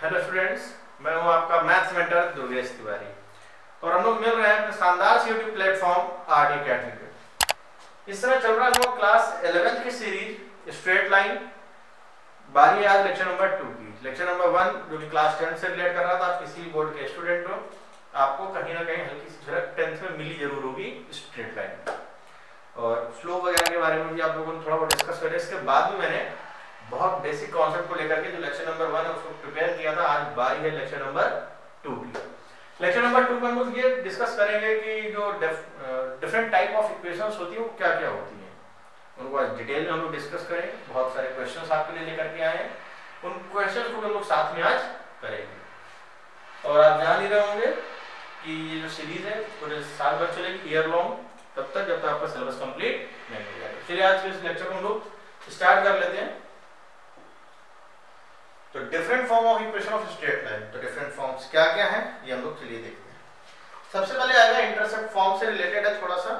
Hello students, मैं हूं आपका मैथ्स मेंटर दुर्गेश तिवारी और हम लोग मिल रहे हैं अपने शानदार से यूट्यूब प्लेटफॉर्म आरडी अकेडमी पे। इस समय चल रहा है हम लोग क्लास 11th की सीरीज स्ट्रेट लाइन। बारी है आज लेक्चर नंबर 2 की। लेक्चर नंबर 1 जो कि क्लास 10 से रिलेट कर रहा था, आप किसी भी बोर्ड के स्टूडेंट हो, आपको कहीं ना कहीं हल्की सी झलक 10th में मिली जरूर होगी स्ट्रेट लाइन और स्लोप वगैरह के बारे में भी आप लोगों ने थोड़ा बहुत डिस्कस करें। इसके बाद भी मैंने बहुत बेसिक कॉन्सेप्ट को लेकर के जो लेक्चर नंबर 1 है उसको प्रिपेयर किया था। आज बारी है लेक्चर नंबर 2 की। लेक्चर नंबर 2 में हम लोग ये डिस्कस करेंगे कि जो डिफरेंट टाइप ऑफ इक्वेशंस होती है वो क्या क्या होती हैं, उनको आज डिटेल में हम लोग डिस्कस करेंगे। बहुत सारे क्वेश्चंस आपके लिए लेकर के आए हैं, उन क्वेश्चंस को हम लोग साथ में आज करेंगे। और आप जान ही रहे होंगे कि ये जो सीरीज है पूरे साल भर चलेगी, ईयर लॉन्ग, तब तक जब तक आपका सिलेबस कंप्लीट नहीं हो जाएगा। चलिए आज के इस लेक्चर को हम लोग स्टार्ट कर लेते हैं। तो different form of equation of straight line, तो डिफरेंट फॉर्म्स क्या क्या हैं ये हम लोग चलिए देखते हैं। सबसे पहले आएगा इंटरसेप्ट, फॉर्म से रिलेटेड है थोड़ा सा।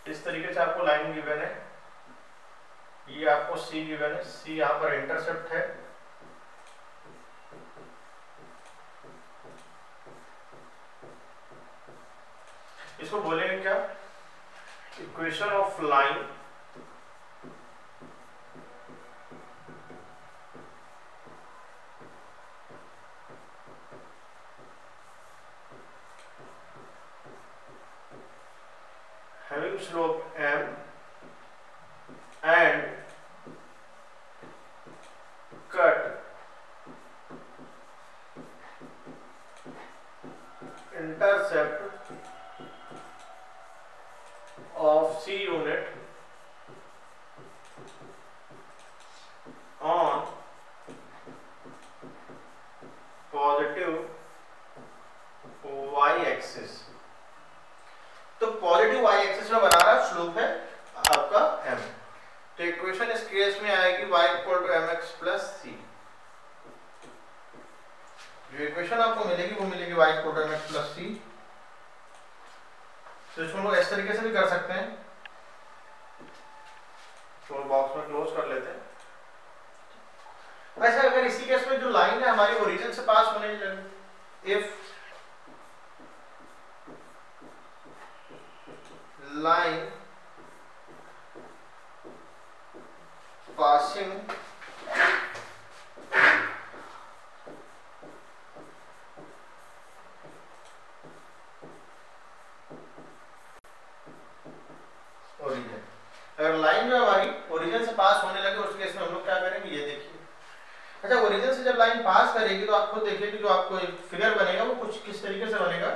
इस तरीके से आपको लाइन गिवन है, ये आपको सी गिवन है, सी यहां पर इंटरसेप्ट है। इसको बोलेंगे क्या? Equation of line having slope m and cut intercept of C unit on positive y axis। तो पॉजिटिव y एक्सिस में बना रहा स्लोप है आपका m। तो इक्वेशन इस केस में आएगी y equal to mx plus c। जो इक्वेशन आपको मिलेगी वो मिलेगी y equal to mx plus c। तो इसको लोग इस तरीके से भी कर सकते हैं, तो बॉक्स में क्लोज कर लेते हैं। वैसे अगर इसी केस में जो लाइन है हमारी ओरिजिन से पास होने लगे, इफ line passing origin, अगर लाइन जो हमारी ओरिजिन से पास होने लगे उस केस में हम लोग क्या करेंगे ये देखिए। अच्छा, ओरिजिन से जब लाइन पास करेगी तो आप खुद देखिए कि जो आपको एक फिगर बनेगा वो कुछ किस तरीके से बनेगा।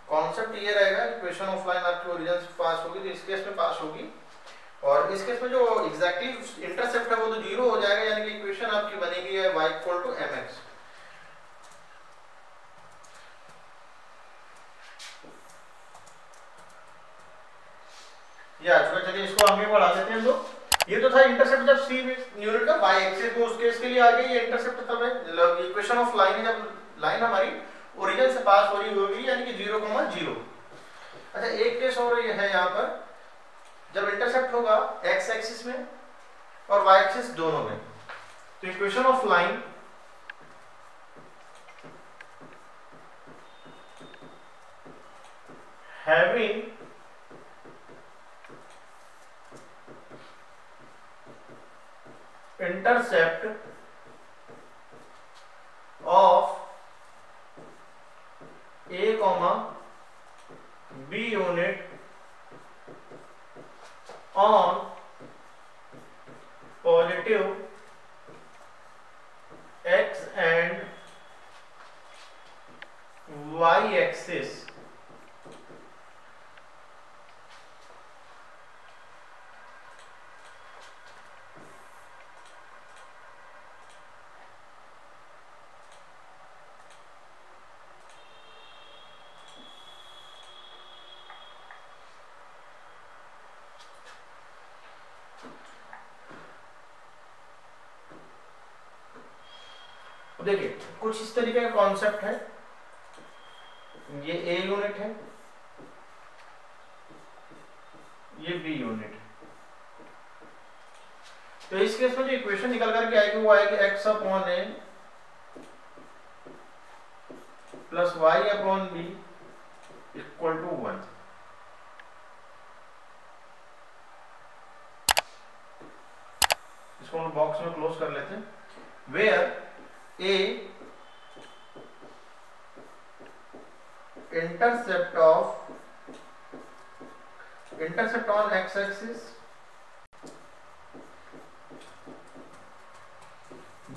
कॉन्सेप्ट ये रहेगा, इक्वेशन ऑफ लाइन आपकी ओरिजिन से पास होगी तो इस केस में पास होगी, और इस केस में जो एग्जैक्टली इंटरसेप्ट है वो तो जीरो हो जाएगा, यानी कि इक्वेशन आपकी बनेगी है y इक्वल टू mx। या चलिए इसको आगे बढ़ा देते हैं। तो ये तो था इंटरसेप्ट जब c यूनिट का y एक्सिस को, उस केस के लिए आ गई ये इंटरसेप्ट तब है इक्वेशन ऑफ लाइन, जब लाइन हमारी ओरिजिन से पास हो रही होगी यानी कि 0, 0। अच्छा, एक केस और ये है यहाँ पर, जब इंटरसेप्ट होगा x एक्सिस में और y एक्सिस दोनों में, तो equation of line having intercept of A, B unit on positive x and y axis देखिए कुछ इस तरीके का कॉन्सेप्ट है, ये ए यूनिट है, ये बी यूनिट है। तो इस केस में जो इक्वेशन निकल करके आएगी वो आएगी x upon a plus y upon b equal to 1। इसको हम बॉक्स में क्लोज कर लेते हैं। Where a intercept on x axis,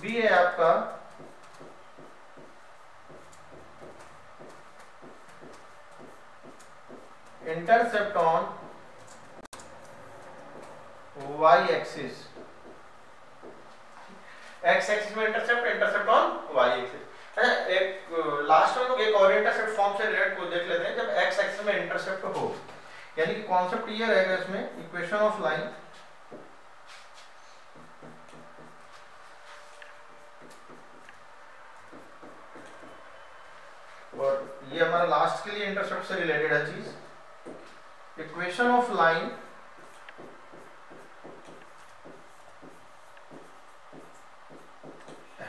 b है आपका intercept on y axis, x axis में इंटरसेप्ट ऑन y एक्सिस। एक लास्ट में लोग एक और इंटरसेप्ट फॉर्म से रिलेट को देख लेते हैं जब x एक्सिस में इंटरसेप्ट हो, यानी कि कॉन्सेप्ट ये रहेगा इसमें इक्वेशन ऑफ लाइन और ये हमारा लास्ट के लिए इंटरसेप्ट से रिलेटेड है चीज। Equation of line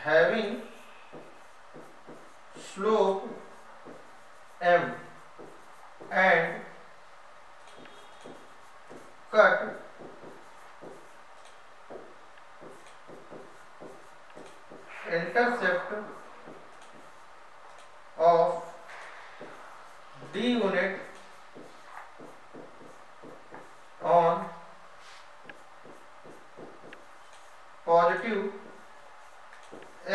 having slope m and cut intercept of d unit on positive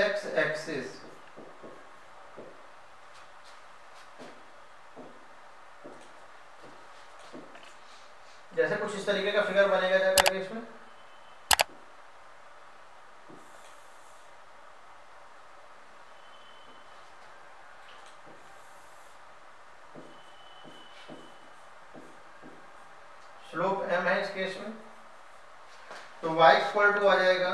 x axis। जैसे कुछ इस तरीके का फिगर बनेगा जाकर के इसमें स्लोप m है इस केस में, तो y इक्वल टू आ जाएगा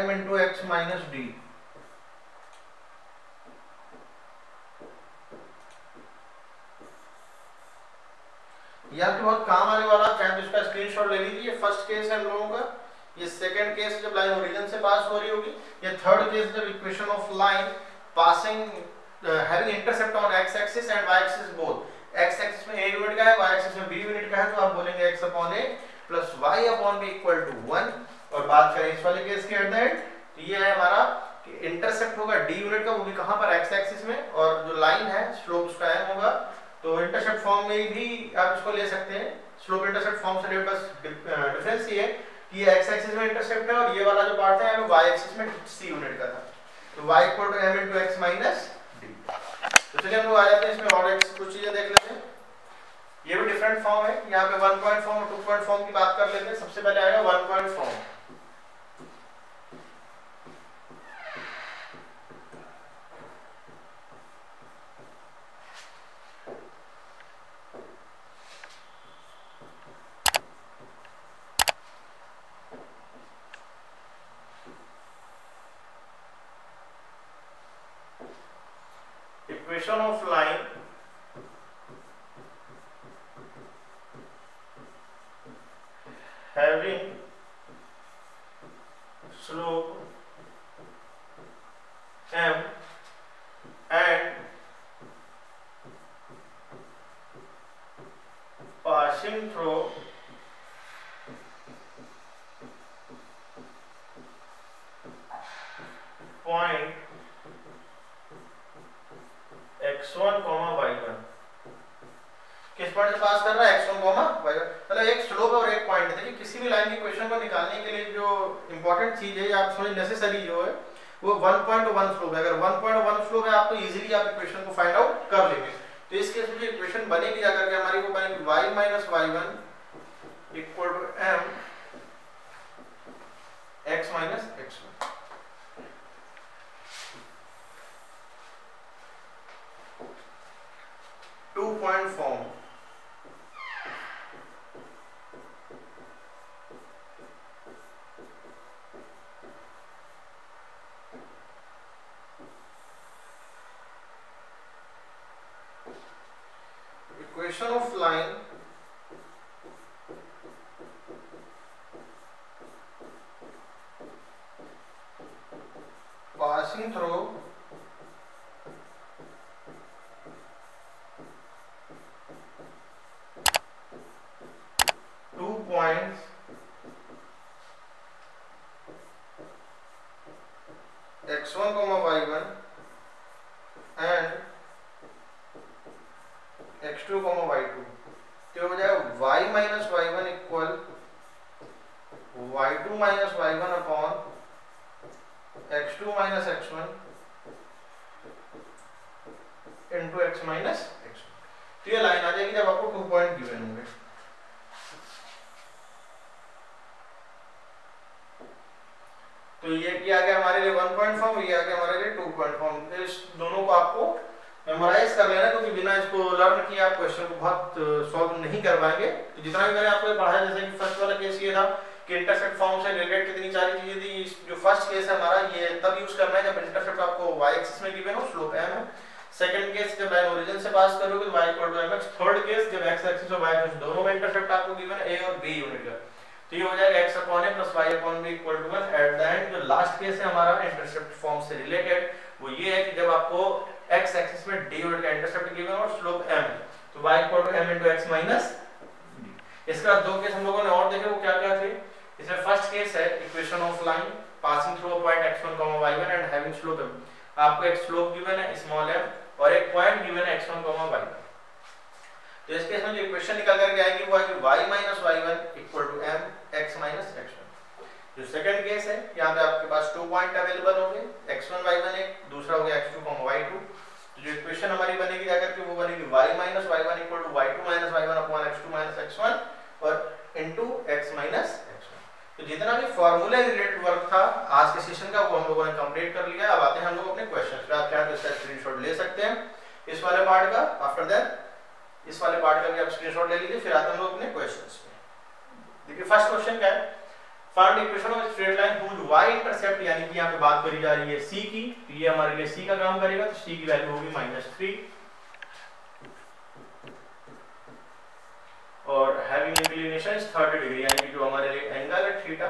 m into x minus D. या तो बहुत काम आने वाला, चाहे तो इसका स्क्रीनशॉट ले लीजिए। फर्स्ट केस है हम लोगों का, ये सेकंड केस जब लाइन ओरिजिन से पास हो रही होगी, ये थर्ड केस जब equation of line passing having intercept on x axis and y axis both. x axis में a यूनिट का है, y एक्सिस में b यूनिट का है, तो आप बोलेंगे x upon a plus y upon b equal to 1। और बात करें इस वाले केस के एट द एंड, तो ये है हमारा कि इंटरसेप्ट होगा d यूनिट का, वो भी कहां पर x एक्सिस में, और जो लाइन है स्लोप उसका m होगा। तो इंटरसेप्ट फॉर्म में भी आप इसको ले सकते हैं। स्लोप इंटरसेप्ट फॉर्म से बस डिफरेंस ये है कि ये x एक्सिस में इंटरसेप्ट है और ये वाला जो पार्ट है वो y एक्सिस में c यूनिट का था। तो y equal to m into x minus d। तो चलिए हम लोग आ जाते हैं इसमें और कुछ चीजें देख लेते हैं। ये भी डिफरेंट फॉर्म है, यहाँ पे 1 पॉइंट फॉर्म और 2 पॉइंट फॉर्म की बात कर लेते हैं। सबसे पहले आएगा 1 point form. Equation of line having slope m and passing through point x1, y1। किस पॉइंट से पास कर रहा है? x1, y1। मतलब एक स्लोप और एक पॉइंट है। देखिए किसी भी लाइन की इक्वेशन को निकालने के लिए जो इंपॉर्टेंट चीज है, आप समझ नेसेसरी जो है वो 1 पॉइंट और 1 स्लोप है। अगर 1 पॉइंट और 1 स्लोप है आप तो इजीली आप इक्वेशन को फाइंड आउट कर लेंगे। तो इस केस में जो इक्वेशन बनेगी जाकर के हमारी वो बनेगी y minus y1 equal to m x minus x1। Two point form. Line passing through two points x1, y1 and x2, y2, तो हो जाएगा y minus y1 equal y2 minus y1 upon x2 minus x1 into x minus x1। तो ये line आ जाएगी जब आपको 2 point given होंगे। तो ये किया गया हमारे लिए 1 पॉइंट फॉर्म, ये आ गया हमारे लिए 2 पॉइंट फॉर्म। इस दोनों को आपको मेमोराइज कर लेना, क्योंकि बिना इसको लर्न किए आप क्वेश्चन को बहुत सॉल्व नहीं कर पाएंगे। तो जितना भी मैंने आपको पढ़ाया, जैसे कि फर्स्ट वाला केस ये था कि इंटरसेप्ट फॉर्म से रिलेटेड कितनी सारी चीजें थी। जो फर्स्ट केस है हमारा, ये तब यूज करना है जब इंटरसेप्ट आपको y एक्सिस में गिवन हो, स्लोप m है। सेकंड केस जब लाइन ओरिजिन से पास करोगे तो y = mx। थर्ड केस जब x एक्सिस और y एक्सिस दोनों में इंटरसेप्ट आपको गिवन है a और b यूनिट का, तो ये हो जाएगा x upon a plus y upon b equal to 1। At the end जो लास्ट केस है हमारा इंटरसेप्ट फॉर्म से रिलेटेड, वो ये है कि जब आपको x एक्सिस में d यूनिट का इंटरसेप्ट गिवन और स्लोप m, तो y = m * x minus b। इसके बाद दो केस हम लोगों ने और देखे, वो क्या क्या थे। इसमें फर्स्ट केस है equation of line passing through a point x1, y1 and having slope m। आपको एक स्लोप गिवन है स्मॉल m और एक पॉइंट गिवन है x1, y1। तो इस केस में जो इक्वेशन निकल करके आएगी वो है कि y minus y1 equal to m x minus x1। जो सेकंड केस है, यहाँ पे आपके पास 2 पॉइंट अवेलेबल होंगे, x1, y1 एक, दूसरा हो गया x2, y2। तो जो इक्वेशन हमारी बनेगी जाकर के वो बनेगी y minus y1 equal to y2 minus y1 upon x2 minus x1 और इनटू x माइनस x1। तो जितना भी फार्मूला रिलेटेड वर्क था आज के सेशन का, वो हम लोगों ने कंप्लीट कर लिया। अब आते हैं हम लोग अपने क्वेश्चंस पे। आप चाहे तो इसका स्क्रीनशॉट ले सकते हैं इस वाले पार्ट का, आफ्टर दैट इस वाले पार्ट का भी आप स्क्रीनशॉट ले लीजिए। फिर आते हैं हम लोग अपने क्वेश्चंस पे। देखिए फर्स्ट क्वेश्चन क्या है, find equation of straight line whose y intercept, यानी कि यहाँ पे बात करी जा रही है c की, तो ये हमारे लिए c का काम करेगा। तो c की वैल्यू होगी -3 और हैविंग इंक्लिनेशन 30 डिग्री, यानी कि जो हमारे लिए एंगल है थीटा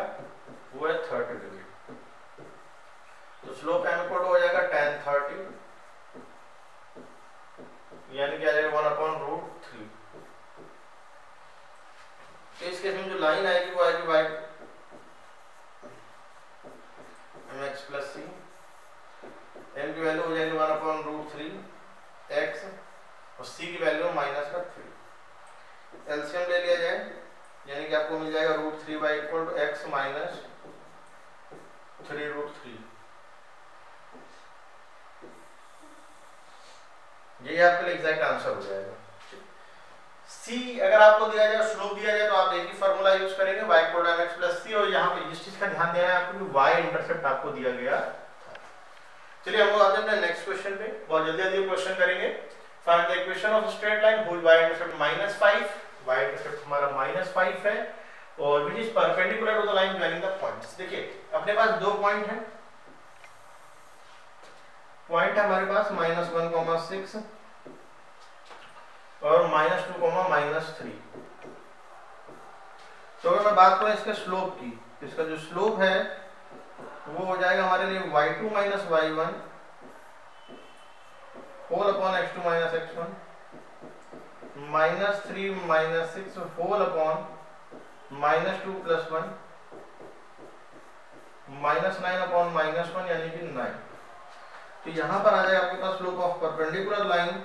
वो है 30 डिग्री। तो स्लोप m इक्वल हो जाएगा tan 30, यानी कि आ जाएगा 1/√3। तो इस केस में जो लाइन आएगी वो आएगी y mx plus c, m की वैल्यू हो जाएगी 1/√3 x और c की वैल्यू -3। एलसीएम ले लिया जाए, यानी कि आपको मिल जाएगा √3 इक्वल टू x माइनस 3√3। यही आपके लिए एग्जैक्ट आंसर हो जाएगा। c अगर आपको दिया जाए, स्लोप दिया जाए, तो आप एक ही फार्मूला यूज करेंगे y = mx प्लस c। और यहाँ पे इस चीज का ध्यान देना है आपको कि y इंटरसेप्ट आपको दिया गया। चलिए हम लोग आते हैं नेक्स्ट क्वेश्चन पे, बहुत जल्दी जल्दी क्वेश्चन करेंगे। Find the equation of straight line whose y intercept -5, y intercept हमारा -5 है और which is perpendicular to the line joining the points. देखिए अपने पास दो पॉइंट है, पॉइंट है हमारे पास -1,6 और -2,-3। तो अगर मैं बात करूं इसके स्लोप की, तो इसका जो स्लोप है वो हो जाएगा हमारे लिए y2 minus y1 whole upon x2 minus x1 -3 -6 whole upon -2 plus 1 -9 upon -1 यानी कि 9। तो यहां पर आ जाएगा आपके पास स्लोप ऑफ परपेंडिकुलर लाइन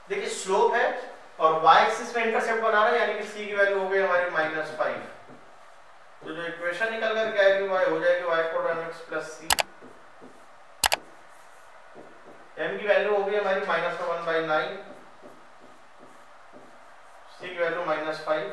देखिए स्लोप है और y एक्सिस में इंटरसेप्ट बना रहा है, यानी कि c की वैल्यू हो गई हमारी -5। तो जो इक्वेशन निकल कर के आएगी y हो जाएगी y = mx plus c। m की वैल्यू हो गई हमारी -1/9, c की वैल्यू -5।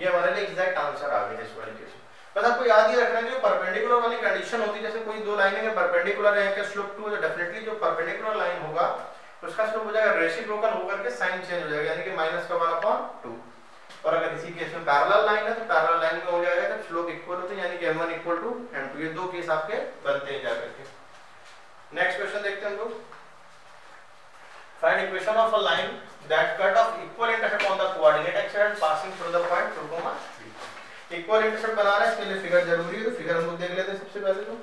ये हमारे लिए एग्जैक्ट आंसर आ गया इस वाले केस में। बस आपको याद ही रखना है जो परपेंडिकुलर वाली कंडीशन होती है, जैसे कोई दो लाइनें के परपेंडिकुलर है कि स्लोप 2 तो डेफिनेटली जो परपेंडिकुलर लाइन होगा उसका स्लोप हो जाएगा रेसिप्रोकल होकर के साइन चेंज हो जाएगा, यानी कि -1/2। और अगर इसी केस में पैरेलल लाइन है तो पैरेलल लाइन में हो जाएगा जब स्लोप इक्वल होते हैं, यानी कि m1 = m2। ये दो केस आपके बनते हैं जाकर के। नेक्स्ट क्वेश्चन देखते हैं हम लोग। Find equation of a line that cut off equal intercept on the coordinate axis and passing through the point 2,3। Equal intercept बना रहे हैं, इसके लिए फिगर जरूरी है, तो फिगर हम लोग देख लेते हैं सबसे पहले। तो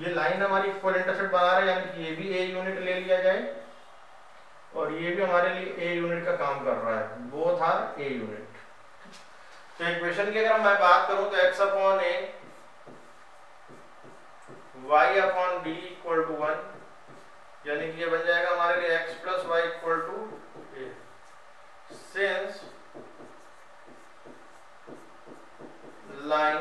ये लाइन हमारी इक्वल इंटरसेप्ट बना रहे हैं, यानी कि ये भी a यूनिट ले लिया जाए और ये भी हमारे लिए a यूनिट का काम कर रहा है, बोथ आर a यूनिट। तो इक्वेशन की अगर मैं बात करूं तो x/a y/d = 1, यानी कि ये बन जाएगा हमारे लिए x + y = a। Since line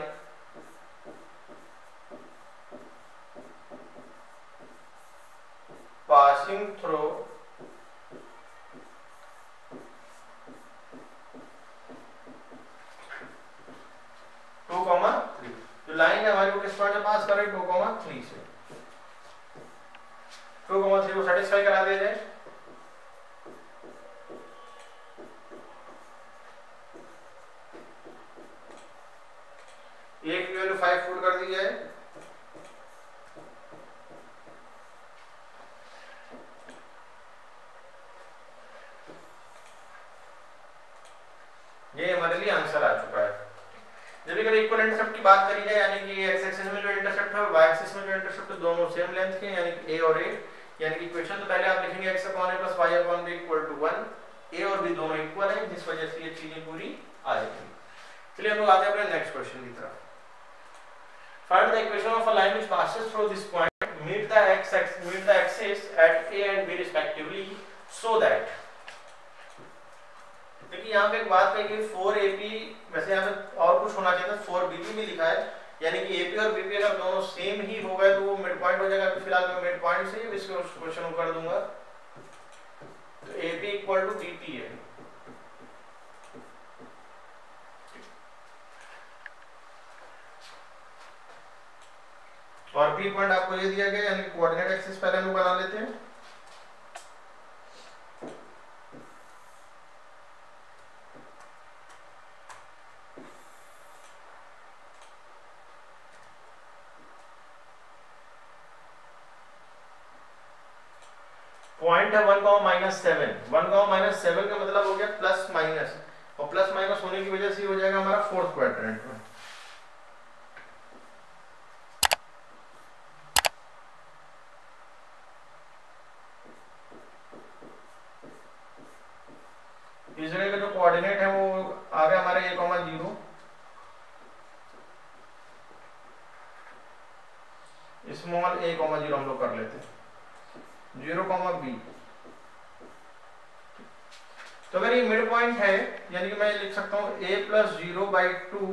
passing through two comma 3, जो लाइन है हमारी वो किस पॉइंट से पास कर रही है 2,3 से। 2,3 को सेटिस्फाई करा दिया जाए। एक की वैल्यू 5 पुट कर दी जाए, ये हमारे लिए आंसर आ चुका है। जब अगर इक्वल इंटरसेप्ट की बात करी जाए, यानी कि एक्स एक्सिस में जो इंटरसेप्ट है वाई एक्सिस में जो इंटरसेप्ट है दोनों सेम लेंथ के, यानी कि a और a, यानी कि इक्वेशन तो पहले आप लिखेंगे x/a + y/b = 1। a और b दोनों इक्वल है, जिस वजह से ये चीजें पूरी आ जाएंगी। चलिए हम लोग आते हैं अपने नेक्स्ट क्वेश्चन की तरफ। Find the equation of a line which passes through this point meet the axis at a and b respectively so that. देखिए यहाँ पे एक बात कही गई 4ab, वैसे यहाँ पे और कुछ होना चाहिए था, 4bb भी लिखा है, यानी कि AP और BP अगर दोनों सेम ही हो गए तो वो मिड पॉइंट हो जाएगा। तो फिलहाल मैं मिड पॉइंट से ही इसको क्वेश्चन कर दूंगा। तो AP = BP है, और P पॉइंट आपको ये दिया गया, यानी कोऑर्डिनेट एक्सिस पहले हम बना लेते हैं। पॉइंट है 1,-7। 1,-7 का मतलब हो गया प्लस माइनस, और प्लस माइनस होने की वजह से हो जाएगा हमारा फोर्थ क्वाड्रेंट में। इस जगह का जो कोऑर्डिनेट है वो आ गया हमारे a, 0, स्मॉल a, 0 हम लोग कर लेते हैं, 0, b। तो अगर ये मिड पॉइंट है, यानी कि मैं लिख सकता हूं a + 0/2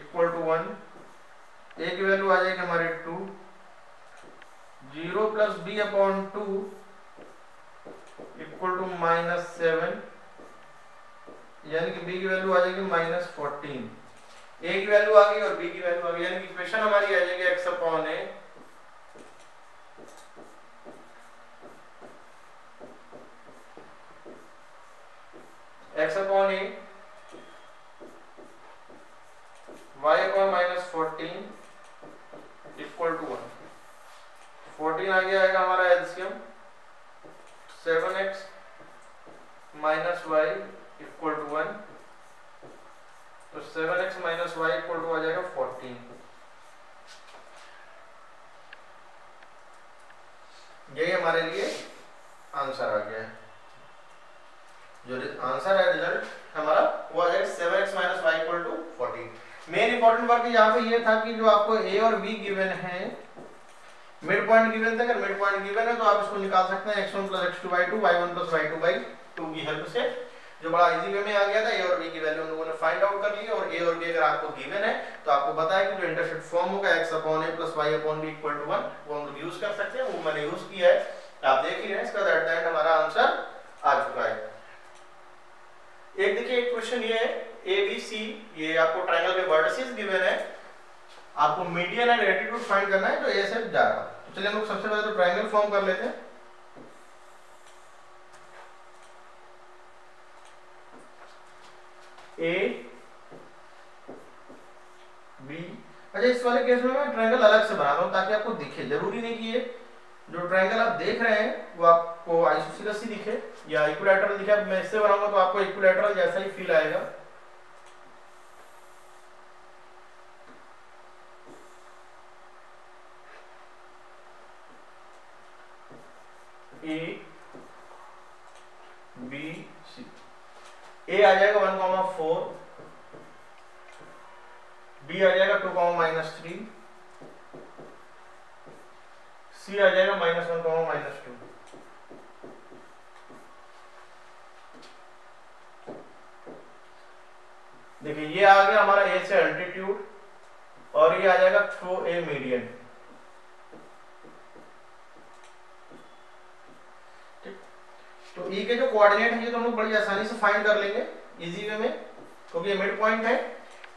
= 1। a की वैल्यू आ जाएगी हमारे 2, 0 + b/2 = -7, यानी कि b की वैल्यू आ जाएगी -14। a की वैल्यू आ गई और b की वैल्यू आ गई, यानी कि इक्वेशन हमारी आ जाएगी x/a y/-14 = 1। 14 आगे आएगा हमारा एलसीएम, 7x - y = 1, तो 7x - y = आ जाएगा 14। यही हमारे लिए आंसर आ गया है। जो आंसर है रिजल्ट हमारा वो आ जाएगा 7x - y = 14। Main important work यहाँ पे ये था कि जो आपको a और b गिवन है, मिड पॉइंट गिवन था, अगर मिड पॉइंट गिवन है तो आप इसको निकाल सकते हैं x1 + x2/2 y1 + y2/2 की हेल्प से। जो बड़ा इजी वे में आ गया था। ए और बी की वैल्यू हम लोगों ने फाइंड आउट कर ली है, और ए और बी अगर आपको गिवन है तो आपको पता है कि जो इंटरसेप्ट फॉर्म होगा x upon a plus y upon b equal to 1, वो हम लोग यूज कर सकते हैं, वो मैंने यूज किया है, आप देख ही रहे हैं। इसका एट द एंड हमारा आंसर आ चुका है। एक देखिए एक क्वेश्चन ये है ए बी सी, ये आपको ट्रायंगल के वर्टिसेस गिवन है, आपको मीडियन एंड एल्टीट्यूड फाइंड करना है, तो ए से जा रहा है। तो चलिए हम लोग सबसे पहले तो ट्रायंगल फॉर्म कर लेते हैं। ए बी, अच्छा इस वाले केस में मैं ट्रायंगल अलग से बना रहा हूं ताकि आपको दिखे, जरूरी नहीं कि ये जो ट्रायंगल आप देख रहे हैं वो आपको आइसोसेलेस ही दिखे या इक्विलैटरल दिखे। अब मैं इससे बनाऊंगा तो आपको इक्विलैटरल जैसा ही फील आएगा। ए बी सी, ए आ जाएगा 1,4, बी आ जाएगा 2,-3, सी आ जाएगा -1,-2। देखिए ये आ गया हमारा ए से अल्टीट्यूड, और ये आ जाएगा थ्रू ए मीडियन। तो ई के जो कोऑर्डिनेट है ये तो हम लोग बड़ी आसानी से फाइंड कर लेंगे इजी वे में, क्योंकि ये मिड पॉइंट है।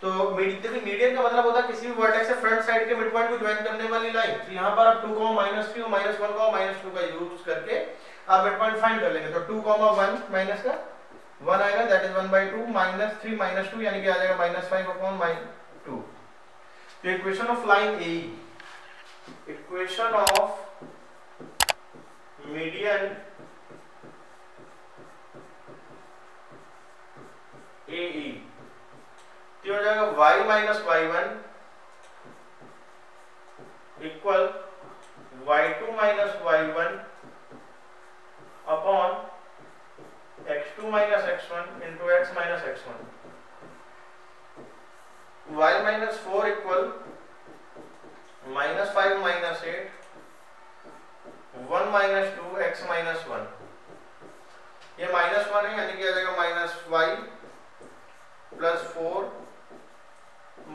तो मीडियन का मतलब होता है किसी भी वर्टेक्स से फ्रंट साइड के मिड पॉइंट को ज्वाइन करने वाली लाइन। तो यहाँ पर आप 2, -3 और -1, -2 का यूज करके आप मिड पॉइंट फाइंड कर लेंगे। तो 2, 1 माइनस का 1 आएगा, दैट इज 1/2, -3 -2 यानी कि आ जाएगा -5/2। तो equation of line A, equation of median AE तो हो जाएगा y minus y1 equal y2 minus y1 upon x2 minus x1 into x minus x1। y minus 4 equal -5 minus 8 1 minus 2 x minus 1। ये -1 है यानी कि आ जाएगा -y plus 4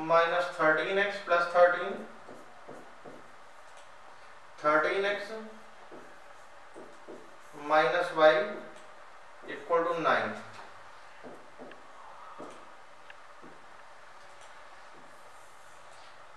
minus 13x plus 13x minus y equal to 9।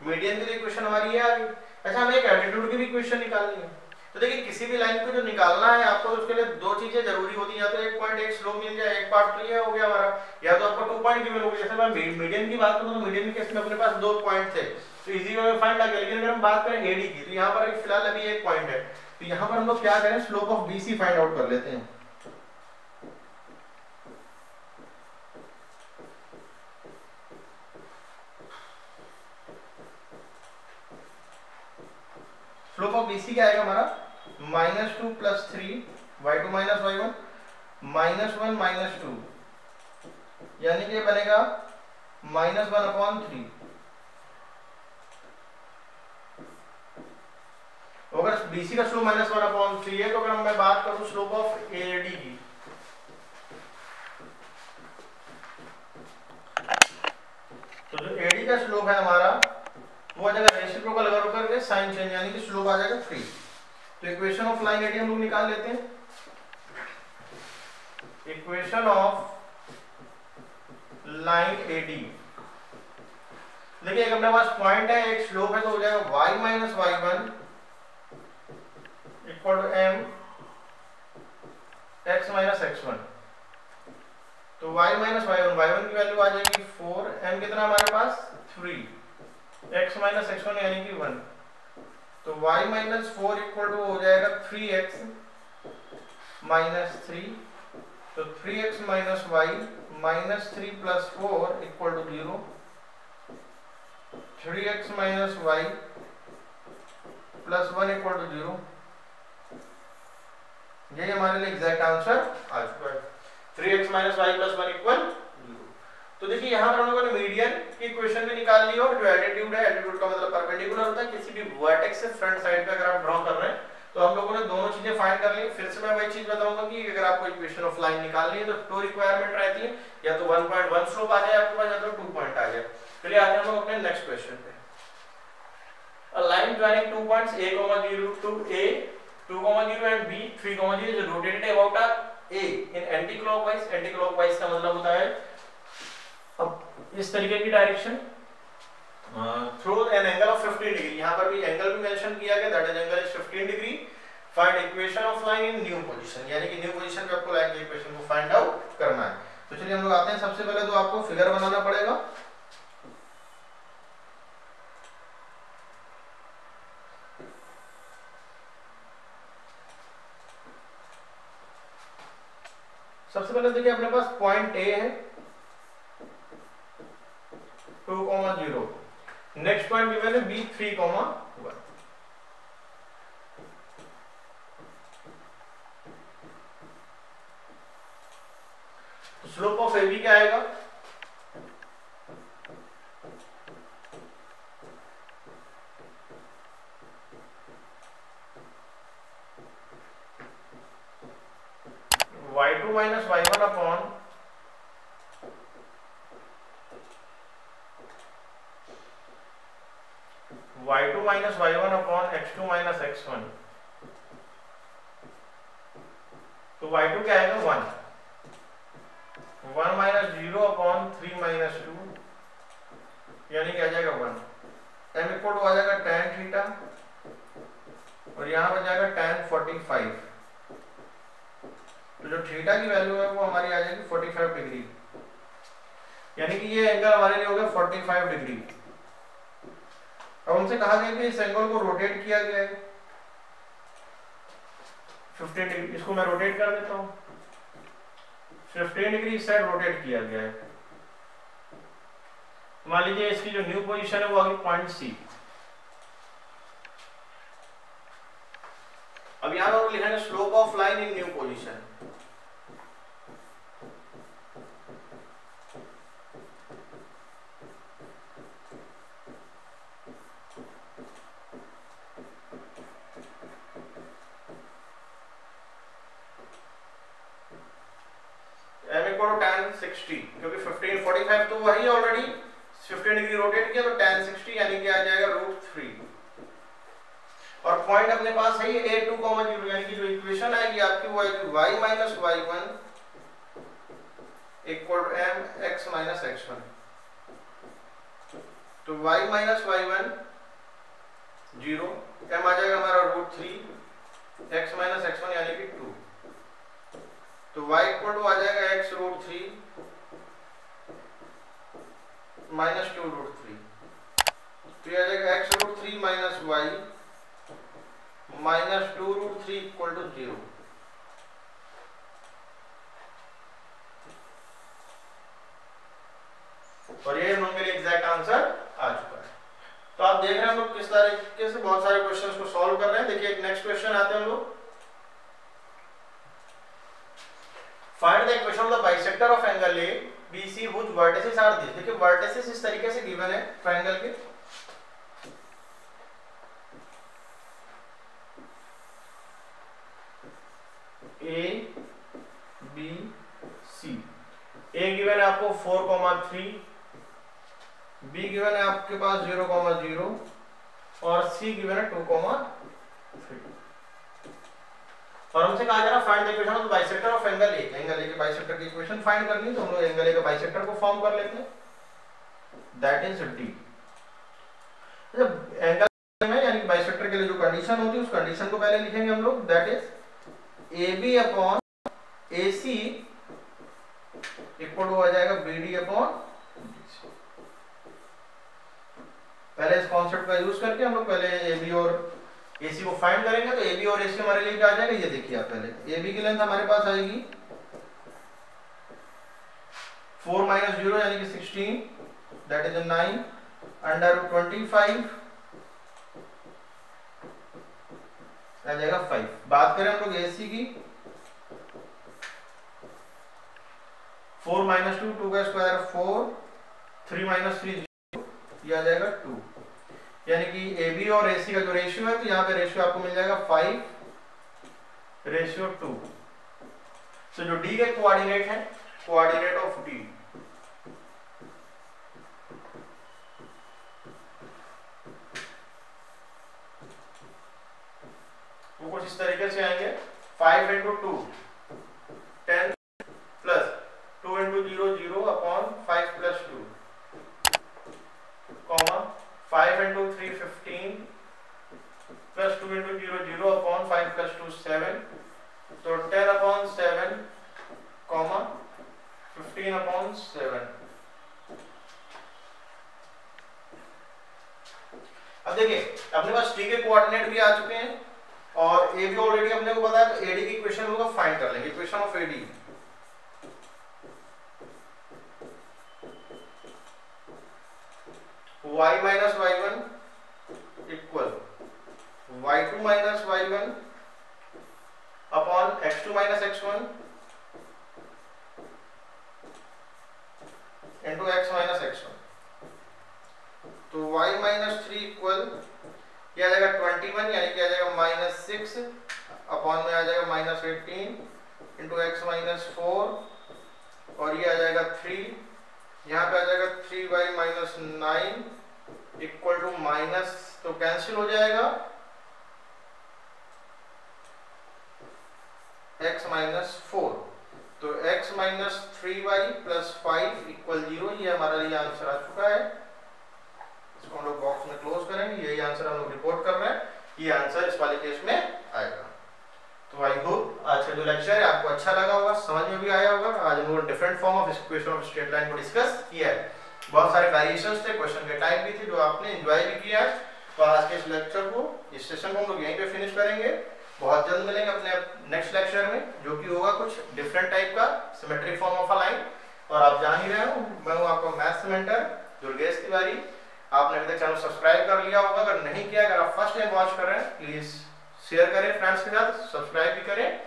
Median की equation हमारी ये आ गई। अच्छा हमें एक एल्टीट्यूड की भी इक्वेशन निकालनी है। तो देखिए किसी भी लाइन को जो निकालना है आपको, तो उसके लिए दो चीजें जरूरी होती है, या तो एक पॉइंट एक स्लोप मिल जाए, एक पार्ट तो ये हो गया हमारा, या तो आपको 2 पॉइंट गिवन हो गए। जैसे मैं मीडियन की बात करूं तो मीडियन के केस में अपने पास 2 पॉइंट थे, तो इजी वे में फाइंड आ गया। लेकिन अगर हम बात करें एडी की, तो यहाँ पर फिलहाल अभी एक पॉइंट है, तो यहाँ पर हम लोग क्या करें, slope of BC find out कर लेते हैं। स्लोप ऑफ बीसी क्या आएगा हमारा, -2 + 3 y2 माइनस y1 -1 -2 यानी कि ये बनेगा -1/3। अगर बीसी का स्लोप -1/3 है, तो अगर मैं बात करूं स्लोप ऑफ एडी की, तो जो एडी का स्लोप है हमारा वो आ जाएगा रेसिप्रोकल अगर करके साइन चेंज, यानी कि स्लोप आ जाएगा 3। तो इक्वेशन ऑफ लाइन एडी हम लोग निकाल लेते हैं। इक्वेशन ऑफ लाइन एडी, देखिए एक अपने पास पॉइंट है, एक स्लोप है, तो हो जाएगा y minus y1 equal to m x minus x1। तो y माइनस y1 की वैल्यू आ जाएगी 4, m कितना हमारे पास 3, x माइनस x1 यानी कि 1। तो y माइनस 4 इक्वल टू हो जाएगा 3x माइनस 3। तो 3x minus y minus 3 plus 4 equal to 0। 3x minus y plus 1 equal to 0। यही हमारे लिए एग्जैक्ट आंसर आ चुका है, 3x minus y plus 1 equal 0। तो देखिए यहाँ पर हम लोगों ने मीडियन की इक्वेशन भी निकाल ली, और जो एल्टीट्यूड है, एल्टीट्यूड का मतलब परपेंडिकुलर होता है किसी भी वर्टेक्स से फ्रंट साइड पे अगर आप ड्रॉ कर रहे हैं तो हम लोगों ने दोनों चीजें फाइंड कर ली। फिर से मैं वही चीज बताऊंगा कि अगर आपको इक्वेशन ऑफ लाइन निकालनी है तो दो रिक्वायरमेंट रहती है, या तो 1.1 स्लोप आ जाए आपके पास, या तो 2 पॉइंट आ जाए। चलिए आते हैं हम लोग अपने नेक्स्ट क्वेश्चन पे। A line joining 2 points A, 0 to A, 2, 0 and B, 3, 0 is rotated about A in anti-clockwise. Anti-clockwise का मतलब होता है अब इस तरीके की direction through an angle of 15 degree. यहाँ पर भी एंगल भी मेंशन किया गया, that is angle is 15 degree. Find equation of line in new position, यानी कि न्यू पोजीशन पे आपको लाइन की इक्वेशन को फाइंड आउट करना है। तो चलिए हम लोग आते हैं। सबसे पहले तो आपको फिगर बनाना पड़ेगा। सबसे पहले देखिए अपने पास पॉइंट ए है 2, 0। नेक्स्ट पॉइंट गिवन है B 3, 1। Slope of A B क्या आएगा? y2 minus y1 upon y2 minus y1 upon x2 minus x1। तो y2 क्या आएगा? 1 minus 0 upon 3 minus 2, यानी क्या आ जाएगा 1। m इक्वल टू आ जाएगा tan थीटा और यहाँ पर जाएगा tan 45। तो जो थीटा की वैल्यू है वो हमारी आ जाएगी 45 डिग्री, यानी कि ये एंगल हमारे लिए हो गया 45 डिग्री। अब हमसे कहा गया कि इस एंगल को रोटेट किया गया है 15 डिग्री। इसको मैं रोटेट कर देता हूँ, 15 डिग्री इस साइड रोटेट किया गया है। मान लीजिए इसकी जो न्यू पोजीशन है वो आ गई पॉइंट सी। अब यहां पर लिखेंगे slope of line in new position. m equal to tan 60, क्योंकि 15 45 तो वही ऑलरेडी 15 डिग्री रोटेट किया, तो tan 60 यानी कि आ जाएगा √3। और पॉइंट अपने पास है ये a2, 0, यानी कि जो इक्वेशन आएगी आपकी वो आएगी y minus y1 equal to mx minus x1। तो y minus y1 0, m आ जाएगा हमारा √3, x minus x1 यानी कि 2। तो y इक्वल टू आ जाएगा x √3 minus 2 √3। तो ये आ जाएगा x √3 minus y minus 2 √3 equal to 0। और ये हम लोग के लिए एग्जैक्ट आंसर आ चुका है। तो आप देख रहे हैं हम लोग किस तरीके से बहुत सारे क्वेश्चंस को सॉल्व कर रहे हैं। देखिए एक नेक्स्ट क्वेश्चन आते हैं हम लोग। Find the equation of the bisector of angle A B C which vertices are this. देखिए वर्टिसेस इस तरीके से गिवन है ट्रायंगल के। ए बी सी। ए गिवन है आपको 4,3, बी गिवन है आपके पास 0,0 और सी गिवन है 2,3। और हमसे कहा जा रहा है find the equation of the bisector of angle A. Angle A के बाइसेक्टर की इक्वेशन फाइंड करनी है, तो हम लोग एंगल ए के बाइसेक्टर को फॉर्म कर लेते हैं, दैट इज डी। जब एंगल में यानी बाइसेक्टर के लिए जो कंडीशन होती है उस कंडीशन को पहले लिखेंगे हम लोग, that is A B upon A C equal to आ जाएगा बी डी अपॉन। पहले इस कॉन्सेप्ट का यूज करके हम लोग पहले ए बी और ए सी को फाइंड करेंगे। तो ए बी और ए सी हमारे लिए क्या आ जाएगा, ये देखिए आप पहले ए बी की लेंथ हमारे पास आएगी 4 minus 0 यानी कि 16, दैट इज 9 अंडर 25 आ जाएगा 5। बात करें हम लोग ए सी की, 4 minus 2, 2 का स्क्वायर 4, 3 minus 3 0, ये आ जाएगा 2। यानी कि ए बी और ए सी का जो रेशियो है, तो यहाँ पे रेशियो आपको मिल जाएगा 5 रेशियो 2। तो जो डी के कोऑर्डिनेट है, कोऑर्डिनेट ऑफ डी, वो कुछ इस तरीके से आएंगे। 5 into 2 10 plus 2 into 0 0 upon 5 plus 2 comma 5 into 3 15 plus 2 into 0 0 upon 5 plus 2 7, तो 10 अपॉन 7 कॉमा 15 अपॉन 7। अब देखिए अपने पास टी के कोऑर्डिनेट भी आ चुके हैं और ए भी ऑलरेडी अपने को पता है, तो एडी की इक्वेशन होगा फाइंड कर लेंगे। Equation of AD y minus y1 equal y2 minus y1 upon x2 minus x1 into x minus x1। तो y माइनस 3 इक्वल ये आ जाएगा 21, यानी कि आ जाएगा माइनस 6 अपॉन में आ जाएगा माइनस 18 इंटू एक्स माइनस 4 और ये आ जाएगा 3, यहाँ पे आ जाएगा 3y minus 9 equal to minus, तो कैंसिल हो जाएगा x माइनस 4। तो x minus 3y plus 5 equal 0, ये हमारा ये आंसर आ चुका है। इसको हम लोग बॉक्स में क्लोज करेंगे। यही आंसर हम लोग रिपोर्ट कर रहे हैं, ये आंसर इस वाले केस में आएगा। तो आई होप आज का जो लेक्चर है आपको अच्छा लगा होगा, समझ में भी आया होगा। आज हम लोग different form of equation of straight line को डिस्कस किया है। बहुत सारे वेरिएशंस थे, क्वेश्चन के टाइप भी थे जो आपने एंजॉय भी किया। तो आज के इस लेक्चर को, इस सेशन को हम लोग यहीं पे फिनिश करेंगे। बहुत जल्द मिलेंगे अपने नेक्स्ट लेक्चर में, जो कि होगा कुछ डिफरेंट टाइप का symmetric form of a line. और आप जान ही रहे हो, मैं हूँ आपका मैथ्स मेंटर दुर्गेश तिवारी। आपने अभी तक चैनल सब्सक्राइब कर लिया होगा, अगर नहीं किया, अगर आप फर्स्ट टाइम वॉच कर रहे हैं, प्लीज शेयर करें फ्रेंड्स के साथ, सब्सक्राइब भी करें,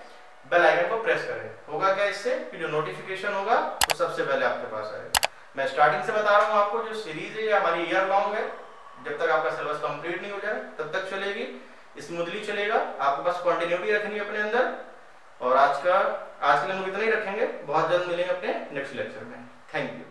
बेल आइकन को प्रेस करें। होगा क्या इससे कि जो नोटिफिकेशन होगा वो सबसे पहले आपके पास आएगा। मैं स्टार्टिंग से बता रहा हूँ आपको, जो सीरीज है ये हमारी ईयर लॉन्ग है, जब तक आपका सिलेबस कंप्लीट नहीं हो जाए तब तक चलेगी, स्मूथली चलेगा। आपको बस कंटिन्यूटी रखनी है अपने अंदर। और आज के लिए हम इतना ही रखेंगे। बहुत जल्द मिलेंगे अपने नेक्स्ट लेक्चर में। Thank you.